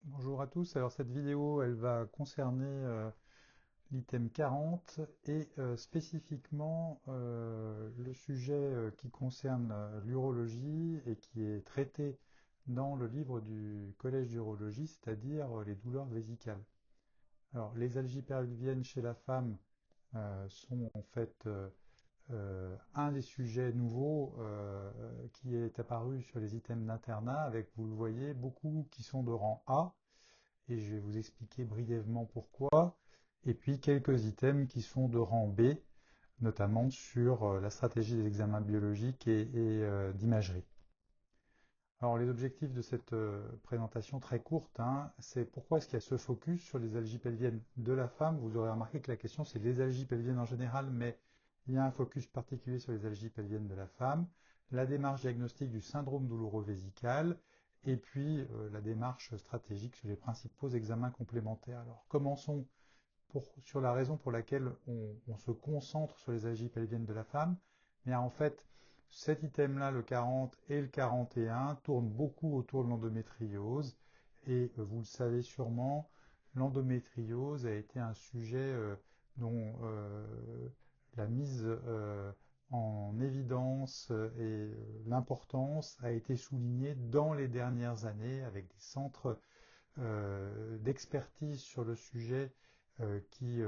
Bonjour à tous. Alors cette vidéo, elle va concerner l'item 40 et spécifiquement le sujet qui concerne l'urologie et qui est traité dans le livre du Collège d'urologie, c'est-à-dire les douleurs vésicales. Alors les algies pelviennes chez la femme sont en fait un des sujets nouveaux qui est apparu sur les items d'internat avec, vous le voyez, beaucoup qui sont de rang A et je vais vous expliquer brièvement pourquoi. Et puis quelques items qui sont de rang B, notamment sur la stratégie des examens biologiques et d'imagerie. Alors les objectifs de cette présentation très courte, hein, c'est pourquoi est-ce qu'il y a ce focus sur les algies pelviennes de la femme. Vous aurez remarqué que la question c'est les algies pelviennes en général, mais il y a un focus particulier sur les algies pelviennes de la femme, la démarche diagnostique du syndrome douloureux vésical, et puis la démarche stratégique sur les principaux examens complémentaires. Alors commençons sur la raison pour laquelle on se concentre sur les algies pelviennes de la femme. Mais en fait, cet item-là, le 40 et le 41, tournent beaucoup autour de l'endométriose. Et vous le savez sûrement, l'endométriose a été un sujet dont la mise en évidence et l'importance a été soulignée dans les dernières années avec des centres d'expertise sur le sujet qui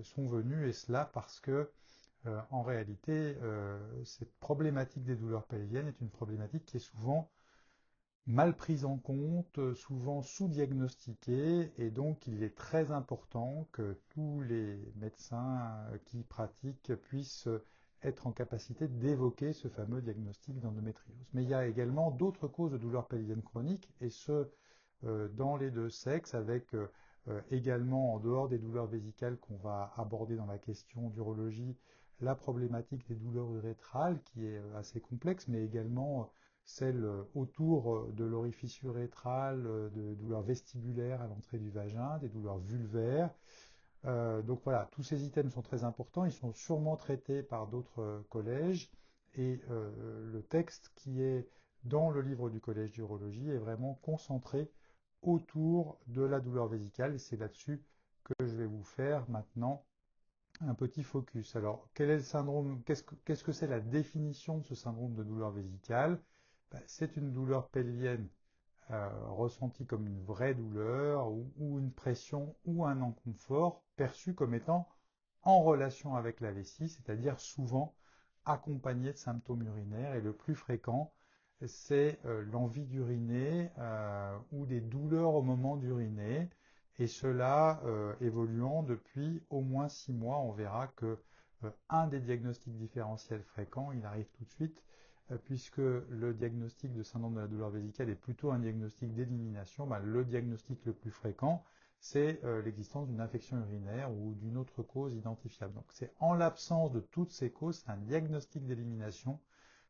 sont venus, et cela parce que en réalité, cette problématique des douleurs pelviennes est une problématique qui est souvent mal prise en compte, souvent sous-diagnostiquée, et donc il est très important que tous les médecins qui pratiquent puissent être en capacité d'évoquer ce fameux diagnostic d'endométriose. Mais il y a également d'autres causes de douleurs pelviennes chroniques, et ce, dans les deux sexes, avec également, en dehors des douleurs vésicales qu'on va aborder dans la question d'urologie, la problématique des douleurs urétrales, qui est assez complexe, mais également celle autour de l'orifice urétral, de douleurs vestibulaires à l'entrée du vagin, des douleurs vulvaires. Donc voilà, tous ces items sont très importants, ils sont sûrement traités par d'autres collèges, et le texte qui est dans le livre du Collège d'urologie est vraiment concentré autour de la douleur vésicale, et c'est là-dessus que je vais vous faire maintenant un petit focus. Alors, quel est le syndrome, qu'est-ce que c'est la définition de ce syndrome de douleur vésicale? Ben, c'est une douleur pelvienne ressentie comme une vraie douleur ou une pression ou un inconfort perçu comme étant en relation avec la vessie, c'est-à-dire souvent accompagné de symptômes urinaires. Et le plus fréquent, c'est l'envie d'uriner ou des douleurs au moment d'uriner. Et cela évoluant depuis au moins 6 mois. On verra que un des diagnostics différentiels fréquents, il arrive tout de suite, puisque le diagnostic de syndrome de la douleur vésicale est plutôt un diagnostic d'élimination. Ben, le diagnostic le plus fréquent, c'est l'existence d'une infection urinaire ou d'une autre cause identifiable. Donc c'est en l'absence de toutes ces causes, c'est un diagnostic d'élimination,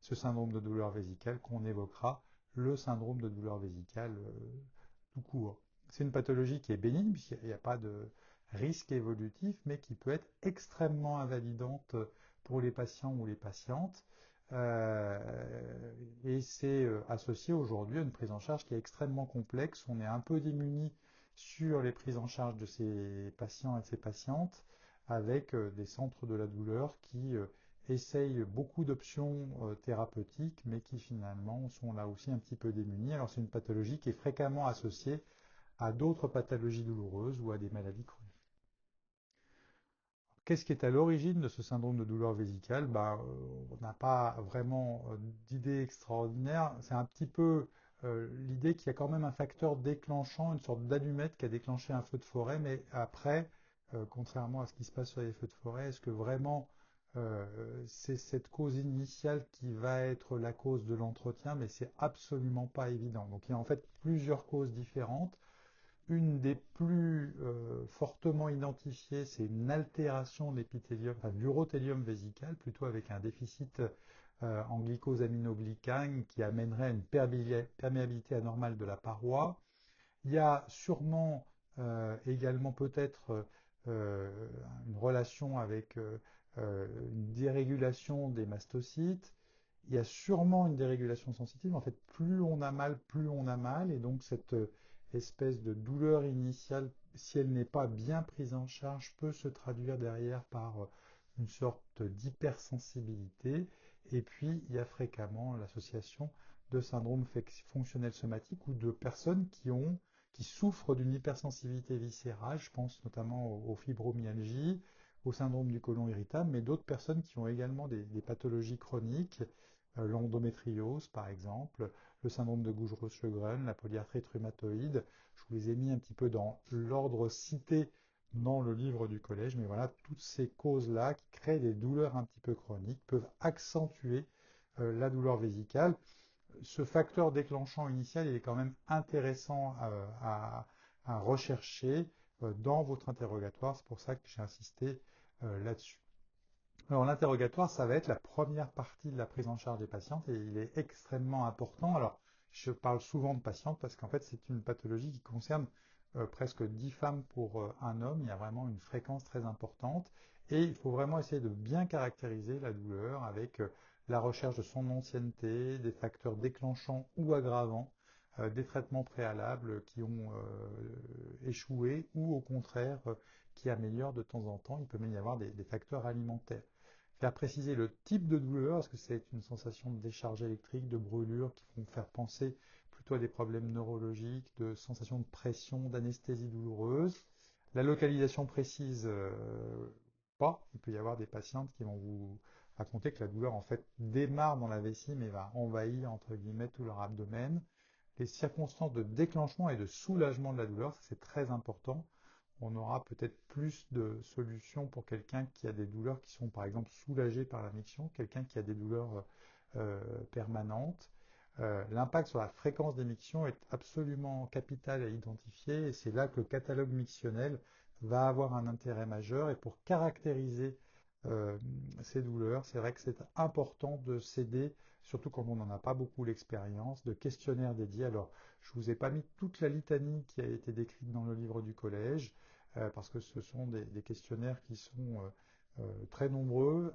ce syndrome de douleur vésicale, qu'on évoquera le syndrome de douleur vésicale tout court. C'est une pathologie qui est bénigne puisqu'il n'y a pas de risque évolutif, mais qui peut être extrêmement invalidante pour les patients ou les patientes. Et c'est associé aujourd'hui à une prise en charge qui est extrêmement complexe. On est un peu démuni sur les prises en charge de ces patients et de ces patientes avec des centres de la douleur qui essayent beaucoup d'options thérapeutiques, mais qui finalement sont là aussi un petit peu démunis. Alors c'est une pathologie qui est fréquemment associée à d'autres pathologies douloureuses ou à des maladies chroniques. Qu'est-ce qui est à l'origine de ce syndrome de douleur vésicale? Ben, on n'a pas vraiment d'idée extraordinaire. C'est un petit peu l'idée qu'il y a quand même un facteur déclenchant, une sorte d'allumette qui a déclenché un feu de forêt, mais après, contrairement à ce qui se passe sur les feux de forêt, est-ce que vraiment c'est cette cause initiale qui va être la cause de l'entretien? Mais c'est absolument pas évident. Donc il y a en fait plusieurs causes différentes. Une des plus fortement identifiées, c'est une altération de l'épithélium, enfin, de l'urothélium vésical, plutôt avec un déficit en glycosaminoglycan qui amènerait à une perméabilité anormale de la paroi. Il y a sûrement également peut-être une relation avec une dérégulation des mastocytes. Il y a sûrement une dérégulation sensitive. En fait, plus on a mal, plus on a mal. Et donc, cette espèce de douleur initiale, si elle n'est pas bien prise en charge, peut se traduire derrière par une sorte d'hypersensibilité. Et puis, il y a fréquemment l'association de syndrome fonctionnel somatique ou de personnes qui souffrent d'une hypersensibilité viscérale. Je pense notamment aux fibromyalgies, au syndrome du côlon irritable, mais d'autres personnes qui ont également des pathologies chroniques, l'endométriose par exemple, le syndrome de Gougerot-Sjögren, la polyarthrite rhumatoïde. Je vous les ai mis un petit peu dans l'ordre cité dans le livre du collège, mais voilà, toutes ces causes-là qui créent des douleurs un petit peu chroniques peuvent accentuer la douleur vésicale. Ce facteur déclenchant initial, il est quand même intéressant à rechercher dans votre interrogatoire. C'est pour ça que j'ai insisté là-dessus. Alors l'interrogatoire, ça va être la première partie de la prise en charge des patientes et il est extrêmement important. Alors je parle souvent de patientes parce qu'en fait c'est une pathologie qui concerne presque 10 femmes pour un homme. Il y a vraiment une fréquence très importante et il faut vraiment essayer de bien caractériser la douleur avec la recherche de son ancienneté, des facteurs déclenchants ou aggravants, des traitements préalables qui ont échoué ou au contraire qui améliorent de temps en temps. Il peut même y avoir des facteurs alimentaires. Faire préciser le type de douleur, est-ce que c'est une sensation de décharge électrique, de brûlure qui vont faire penser plutôt à des problèmes neurologiques, de sensation de pression, d'anesthésie douloureuse. La localisation précise, pas. Il peut y avoir des patientes qui vont vous raconter que la douleur en fait démarre dans la vessie mais va envahir entre guillemets tout leur abdomen. Les circonstances de déclenchement et de soulagement de la douleur, ça c'est très important. On aura peut-être plus de solutions pour quelqu'un qui a des douleurs qui sont par exemple soulagées par la miction, quelqu'un qui a des douleurs permanentes. L'impact sur la fréquence des mictions est absolument capital à identifier et c'est là que le catalogue mictionnel va avoir un intérêt majeur. Et pour caractériser euh, ces douleurs, c'est vrai que c'est important de s'aider, surtout quand on n'en a pas beaucoup l'expérience, de questionnaires dédiés. Alors, je ne vous ai pas mis toute la litanie qui a été décrite dans le livre du collège, parce que ce sont des questionnaires qui sont très nombreux,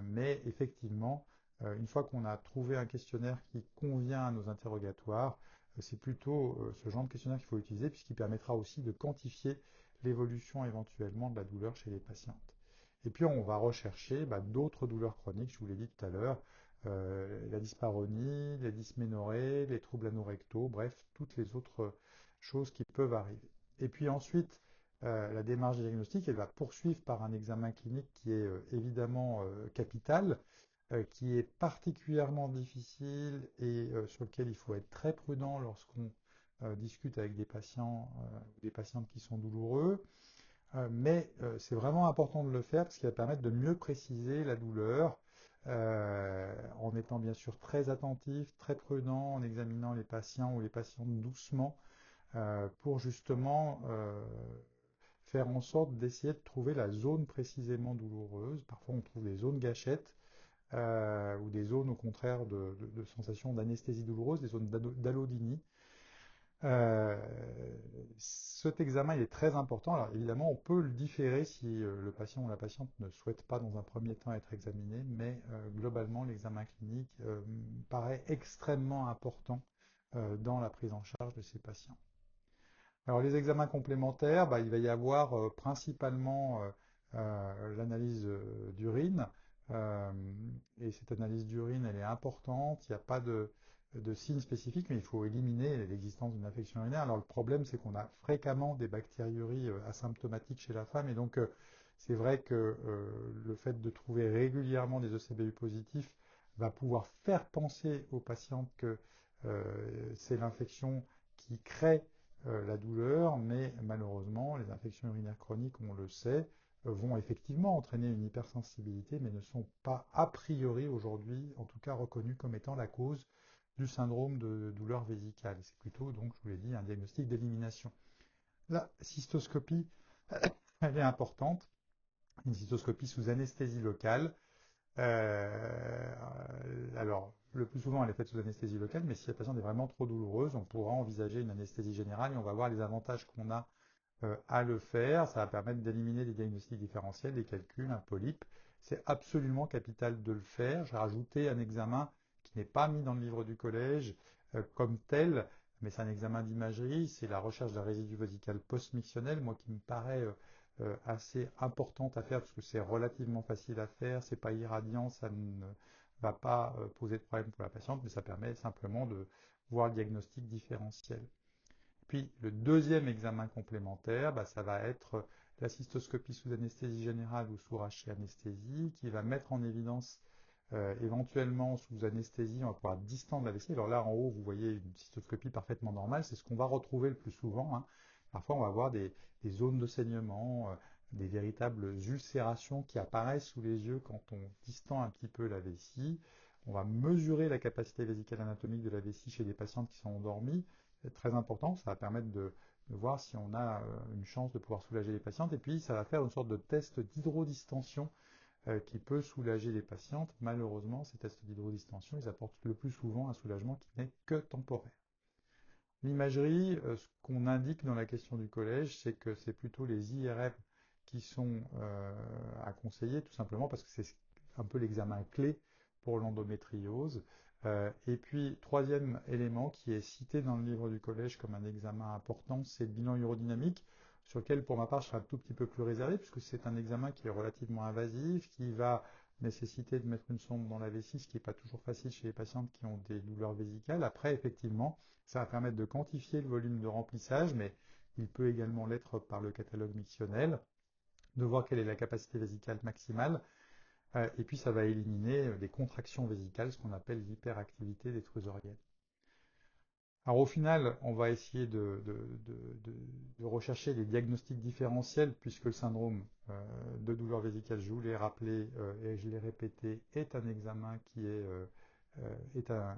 mais effectivement, une fois qu'on a trouvé un questionnaire qui convient à nos interrogatoires, c'est plutôt ce genre de questionnaire qu'il faut utiliser puisqu'il permettra aussi de quantifier l'évolution éventuellement de la douleur chez les patientes. Et puis on va rechercher d'autres douleurs chroniques, je vous l'ai dit tout à l'heure, la dysparonie, les dysménorrhées, les troubles anorectaux, bref, toutes les autres choses qui peuvent arriver. Et puis ensuite, la démarche diagnostique, elle va poursuivre par un examen clinique qui est évidemment capital, qui est particulièrement difficile et sur lequel il faut être très prudent lorsqu'on discute avec des patients ou des patientes qui sont douloureux. Mais c'est vraiment important de le faire parce qu'il va permettre de mieux préciser la douleur en étant bien sûr très attentif, très prudent, en examinant les patients ou les patientes doucement pour justement faire en sorte d'essayer de trouver la zone précisément douloureuse. Parfois on trouve des zones gâchettes ou des zones au contraire de sensations d'anesthésie douloureuse, des zones d'allodynie. Euh, Cet examen il est très important. Alors évidemment, on peut le différer si le patient ou la patiente ne souhaite pas dans un premier temps être examiné, mais globalement, l'examen clinique paraît extrêmement important dans la prise en charge de ces patients. Alors les examens complémentaires, il va y avoir principalement l'analyse d'urine. Euh, et cette analyse d'urine, elle est importante. Il n'y a pas de signes spécifiques, mais il faut éliminer l'existence d'une infection urinaire. Alors le problème, c'est qu'on a fréquemment des bactériuries asymptomatiques chez la femme. Et donc c'est vrai que le fait de trouver régulièrement des ECBU positifs va pouvoir faire penser aux patientes que c'est l'infection qui crée la douleur, mais malheureusement, les infections urinaires chroniques, on le sait, vont effectivement entraîner une hypersensibilité, mais ne sont pas a priori aujourd'hui, en tout cas reconnues comme étant la cause du syndrome de douleur vésicale. C'est plutôt, donc, je vous l'ai dit, un diagnostic d'élimination. La cystoscopie, elle est importante. Une cystoscopie sous anesthésie locale. Alors, le plus souvent, elle est faite sous anesthésie locale, mais si la patiente est vraiment trop douloureuse, on pourra envisager une anesthésie générale et on va voir les avantages qu'on a à le faire. Ça va permettre d'éliminer des diagnostics différentiels, des calculs, un polype. C'est absolument capital de le faire. J'ai rajouté un examen qui n'est pas mis dans le livre du collège comme tel, mais c'est un examen d'imagerie, c'est la recherche d'un résidu vesical post-mictionnel, moi qui me paraît assez importante à faire parce que c'est relativement facile à faire, c'est pas irradiant, ça ne va pas poser de problème pour la patiente, mais ça permet simplement de voir le diagnostic différentiel. Puis le deuxième examen complémentaire, bah, ça va être la cystoscopie sous anesthésie générale ou sous rachis anesthésie, qui va mettre en évidence éventuellement sous anesthésie, on va pouvoir distendre la vessie. Alors là, en haut, vous voyez une cystoscopie parfaitement normale, c'est ce qu'on va retrouver le plus souvent, hein. Parfois, on va avoir des zones de saignement, des véritables ulcérations qui apparaissent sous les yeux quand on distend un petit peu la vessie. On va mesurer la capacité vésicale anatomique de la vessie chez des patientes qui sont endormies. C'est très important, ça va permettre de voir si on a une chance de pouvoir soulager les patientes. Et puis, ça va faire une sorte de test d'hydrodistension qui peut soulager les patientes. Malheureusement, ces tests d'hydrodistension, ils apportent le plus souvent un soulagement qui n'est que temporaire. L'imagerie, ce qu'on indique dans la question du collège, c'est que c'est plutôt les IRM qui sont à conseiller, tout simplement parce que c'est un peu l'examen clé pour l'endométriose. Et puis, troisième élément qui est cité dans le livre du collège comme un examen important, c'est le bilan urodynamique, sur lequel, pour ma part, je serai un tout petit peu plus réservé, puisque c'est un examen qui est relativement invasif, qui va nécessiter de mettre une sonde dans la vessie, ce qui n'est pas toujours facile chez les patientes qui ont des douleurs vésicales. Après, effectivement, ça va permettre de quantifier le volume de remplissage, mais il peut également l'être par le catalogue mictionnel, de voir quelle est la capacité vésicale maximale, et puis ça va éliminer des contractions vésicales, ce qu'on appelle l'hyperactivité des trésoriennes. Alors au final, on va essayer de rechercher des diagnostics différentiels, puisque le syndrome de douleur vésicale, je vous l'ai rappelé et je l'ai répété, est un examen qui est un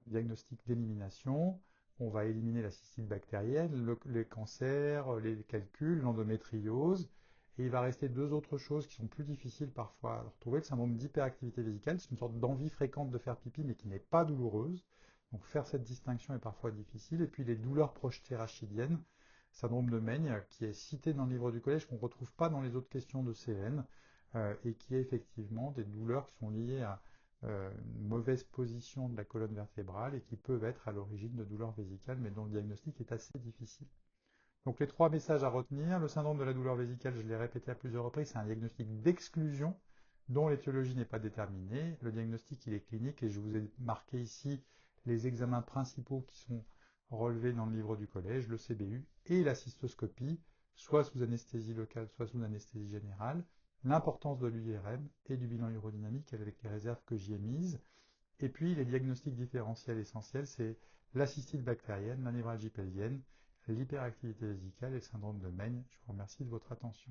diagnostic d'élimination. On va éliminer la cystite bactérienne, les cancers, les calculs, l'endométriose. Et il va rester deux autres choses qui sont plus difficiles parfois à retrouver. Le syndrome d'hyperactivité vésicale, c'est une sorte d'envie fréquente de faire pipi, mais qui n'est pas douloureuse. Donc faire cette distinction est parfois difficile. Et puis les douleurs projetées rachidiennes, syndrome de Meigne, qui est cité dans le livre du collège, qu'on ne retrouve pas dans les autres questions de CN, et qui est effectivement des douleurs qui sont liées à une mauvaise position de la colonne vertébrale et qui peuvent être à l'origine de douleurs vésicales, mais dont le diagnostic est assez difficile. Donc les trois messages à retenir, le syndrome de la douleur vésicale, je l'ai répété à plusieurs reprises, c'est un diagnostic d'exclusion dont l'étiologie n'est pas déterminée. Le diagnostic, il est clinique et je vous ai marqué ici les examens principaux qui sont relevés dans le livre du collège, le CBU et la cystoscopie, soit sous anesthésie locale, soit sous anesthésie générale, l'importance de l'UIRM et du bilan urodynamique avec les réserves que j'y ai mises. Et puis les diagnostics différentiels essentiels, c'est la cystite bactérienne, la névralgie pelvienne, l'hyperactivité vésicale et le syndrome de Meigne. Je vous remercie de votre attention.